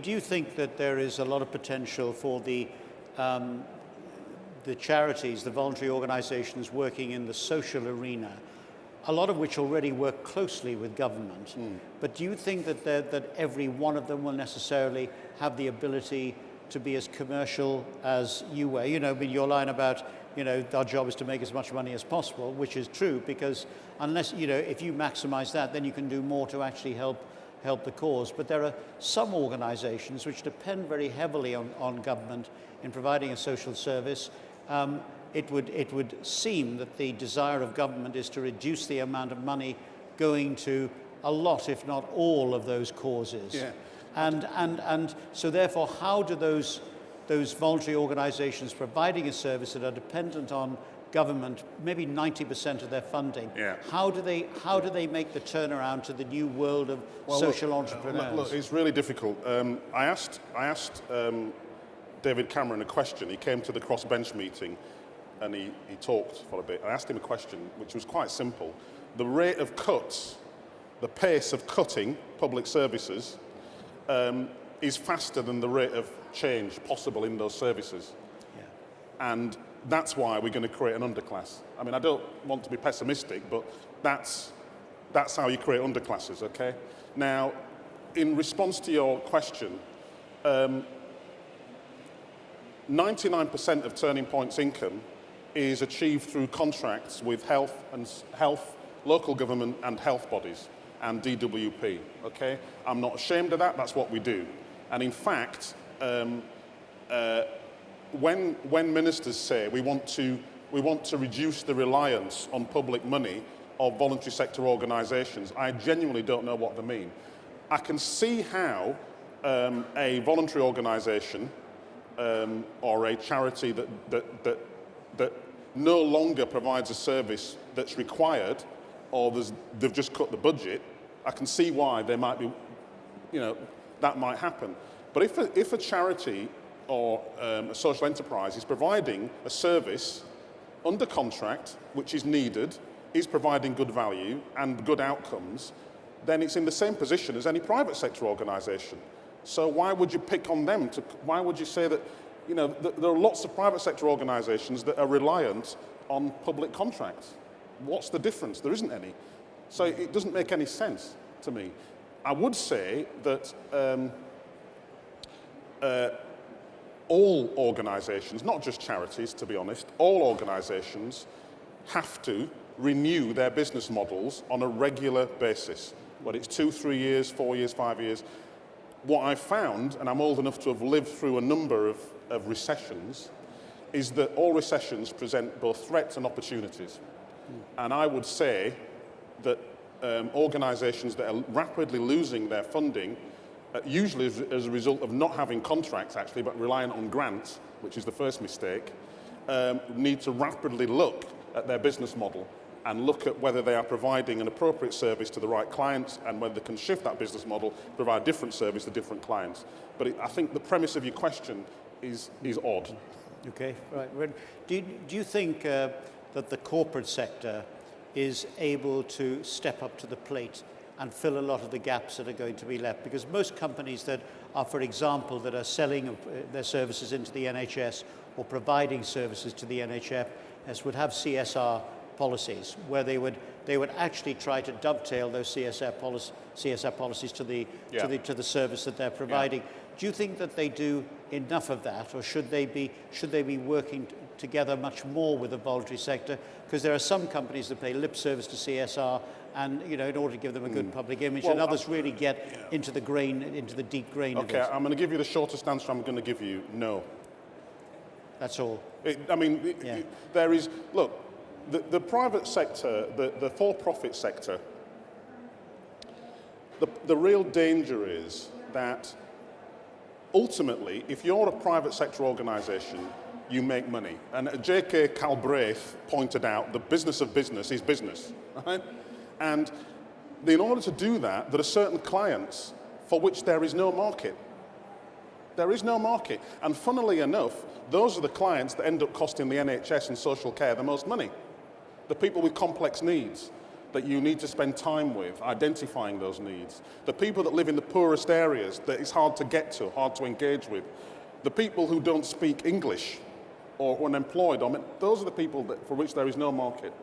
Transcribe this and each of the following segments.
Do you think that there is a lot of potential for the charities, the voluntary organizations working in the social arena, a lot of which already work closely with government, but do you think that every one of them will necessarily have the ability to be as commercial as you were? You know, I mean, your line about, you know, our job is to make as much money as possible, which is true, because unless, you know, if you maximize that, then you can do more to actually help the cause. But there are some organizations which depend very heavily on government in providing a social service. It would seem that the desire of government is to reduce the amount of money going to a lot, if not all, of those causes. Yeah. And so therefore, how do those voluntary organizations providing a service that are dependent on government, maybe 90% of their funding, how do they make the turnaround to the new world of social entrepreneurs? Look, it's really difficult. I asked David Cameron a question. He came to the crossbench meeting and he talked for a bit. I asked him a question which was quite simple. The rate of cuts, the pace of cutting public services is faster than the rate of change possible in those services. Yeah. And that's why we're going to create an underclass. I mean, I don't want to be pessimistic, but that's how you create underclasses, okay? Now, in response to your question, 99% of Turning Point's income is achieved through contracts with health, local government and health bodies and DWP, okay? I'm not ashamed of that, that's what we do. And in fact, when ministers say we want to reduce the reliance on public money of voluntary sector organisations, I genuinely don't know what they mean. I can see how a voluntary organisation or a charity that no longer provides a service that's required, or they've just cut the budget, I can see why there might be, you know, that might happen. But if a charity or a social enterprise is providing a service under contract, which is needed, is providing good value and good outcomes, then it's in the same position as any private sector organisation. So why would you pick on them? Why would you say that, you know, there are lots of private sector organisations that are reliant on public contracts? What's the difference? There isn't any. So it doesn't make any sense to me. I would say that all organisations, not just charities, to be honest, all organisations have to renew their business models on a regular basis, whether it's 2, 3 years, 4 years, 5 years. What I've found, and I'm old enough to have lived through a number of recessions, is that all recessions present both threats and opportunities. And I would say that organisations that are rapidly losing their funding, usually as a result of not having contracts actually, but relying on grants, which is the first mistake, need to rapidly look at their business model and look at whether they are providing an appropriate service to the right clients and whether they can shift that business model, provide different service to different clients. But I think the premise of your question is odd. Okay, right. Do you think that the corporate sector is able to step up to the plate and fill a lot of the gaps that are going to be left? Because most companies that are, for example, that are selling their services into the NHS or providing services to the NHS would have CSR policies where they would actually try to dovetail those CSR policies to the service that they're providing. Yeah. Do you think that they do enough of that, or should they be working together much more with the voluntary sector? Because there are some companies that pay lip service to CSR, and you know, in order to give them a good public image, and others really get into the deep grain of it. Okay, I'm going to give you the shortest answer I'm going to give you: no. That's all. There is, look, the private sector, the for-profit sector, the real danger is that ultimately, if you're a private sector organisation, you make money. And J.K. Galbraith pointed out the business of business is business, right? And in order to do that, there are certain clients for which there is no market. There is no market. And funnily enough, those are the clients that end up costing the NHS and social care the most money. The people with complex needs. that you need to spend time with, identifying those needs. The people that live in the poorest areas that it's hard to get to, hard to engage with. The people who don't speak English or are unemployed, I mean, those are the people for which there is no market.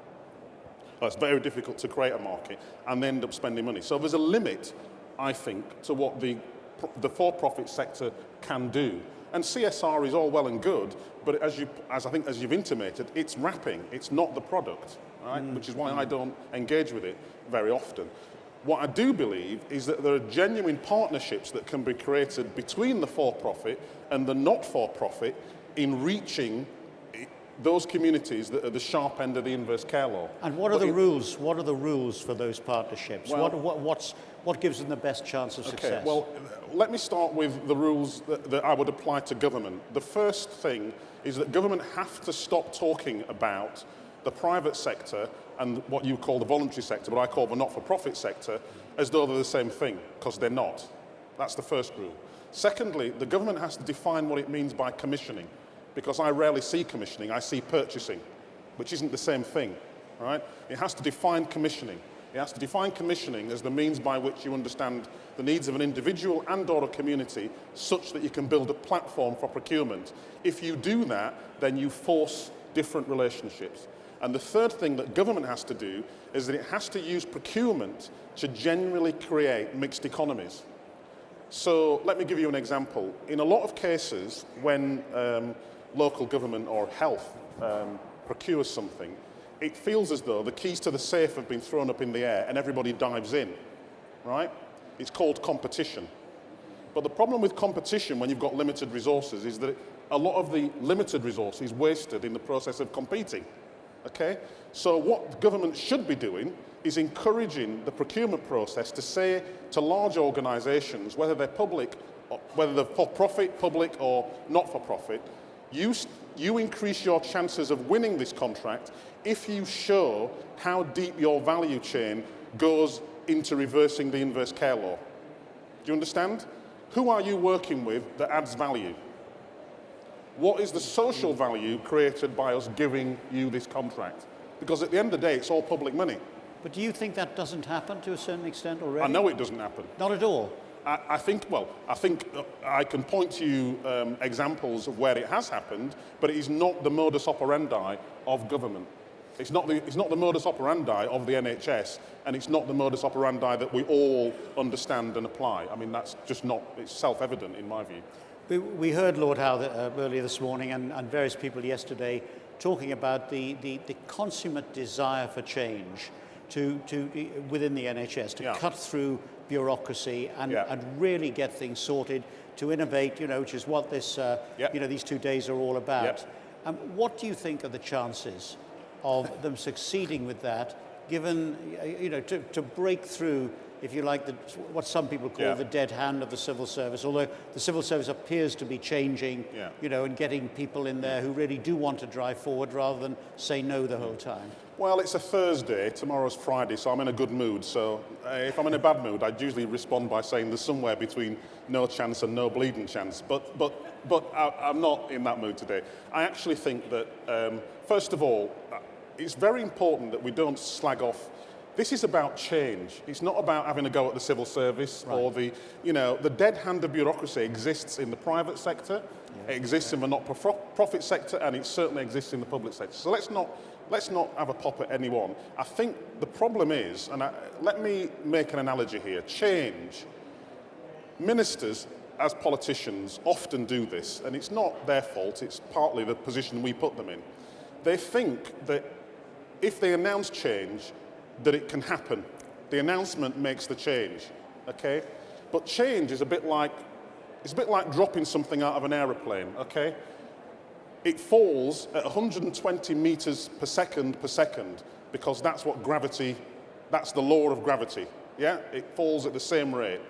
It's very difficult to create a market and end up spending money. So there's a limit, I think, to what the for-profit sector can do. And CSR is all well and good, but as I think you've intimated, it's wrapping, it's not the product, right? Which is why I don't engage with it very often. What I do believe is that there are genuine partnerships that can be created between the for-profit and the not-for-profit in reaching those communities that are the sharp end of the inverse care law. And what are the rules? What are the rules for those partnerships? Well, what gives them the best chance of success? Okay, well, let me start with the rules that I would apply to government. The first thing is that government have to stop talking about the private sector and what you call the voluntary sector, but I call the not-for-profit sector, as though they're the same thing, because they're not. That's the first rule. Secondly, the government has to define what it means by commissioning, because I rarely see commissioning, I see purchasing, which isn't the same thing, right? It has to define commissioning. It has to define commissioning as the means by which you understand the needs of an individual and/or a community such that you can build a platform for procurement. If you do that, then you force different relationships. And the third thing that government has to do is that it has to use procurement to genuinely create mixed economies. So let me give you an example. In a lot of cases, when local government or health procures something, it feels as though the keys to the safe have been thrown up in the air and everybody dives in, right? It's called competition. But the problem with competition when you've got limited resources is that a lot of the limited resources is wasted in the process of competing, okay? So what government should be doing is encouraging the procurement process to say to large organisations, whether they're public, whether they're for-profit, public or not-for-profit, you increase your chances of winning this contract if you show how deep your value chain goes into reversing the inverse care law. Do you understand? Who are you working with that adds value? What is the social value created by us giving you this contract? Because at the end of the day, it's all public money. But do you think that doesn't happen to a certain extent already? I know it doesn't happen. Not at all? I think I can point to you examples of where it has happened, but it is not the modus operandi of government. It's not the modus operandi of the NHS, and it's not the modus operandi that we all understand and apply. I mean, that's just not, it's self-evident in my view. We heard Lord Howe earlier this morning and various people yesterday talking about the consummate desire for change within the NHS to cut through bureaucracy and really get things sorted, to innovate, which is what this, these 2 days are all about. What do you think are the chances of them succeeding with that, given, to break through, if you like, what some people call the dead hand of the civil service, although the civil service appears to be changing, and getting people in there who really do want to drive forward rather than say no the whole time? Well, it's a Thursday, tomorrow's Friday, so I'm in a good mood. So if I'm in a bad mood, I'd usually respond by saying there's somewhere between no chance and no bleeding chance. But I'm not in that mood today. I actually think that, first of all, it's very important that we don't slag off. This is about change. It's not about having a go at the civil service or the dead hand of bureaucracy exists in the private sector, it exists in the not-for-profit sector, and it certainly exists in the public sector. So let's not have a pop at anyone. I think the problem is, and let me make an analogy here, change. Ministers, as politicians, often do this, and it's not their fault, it's partly the position we put them in. They think that if they announce change, that it can happen. The announcement makes the change, okay? But change is a bit like dropping something out of an aeroplane, okay? It falls at 120 meters per second because that's what gravity, that's the law of gravity, yeah? It falls at the same rate.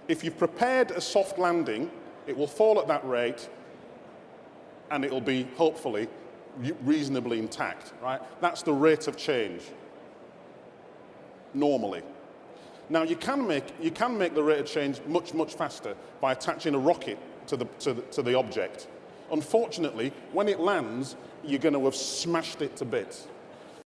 If you've prepared a soft landing, it will fall at that rate and it'll be, hopefully, reasonably intact, right? That's the rate of change, normally. Now, you can make the rate of change much, much faster by attaching a rocket to the object. Unfortunately, when it lands, you're going to have smashed it to bits.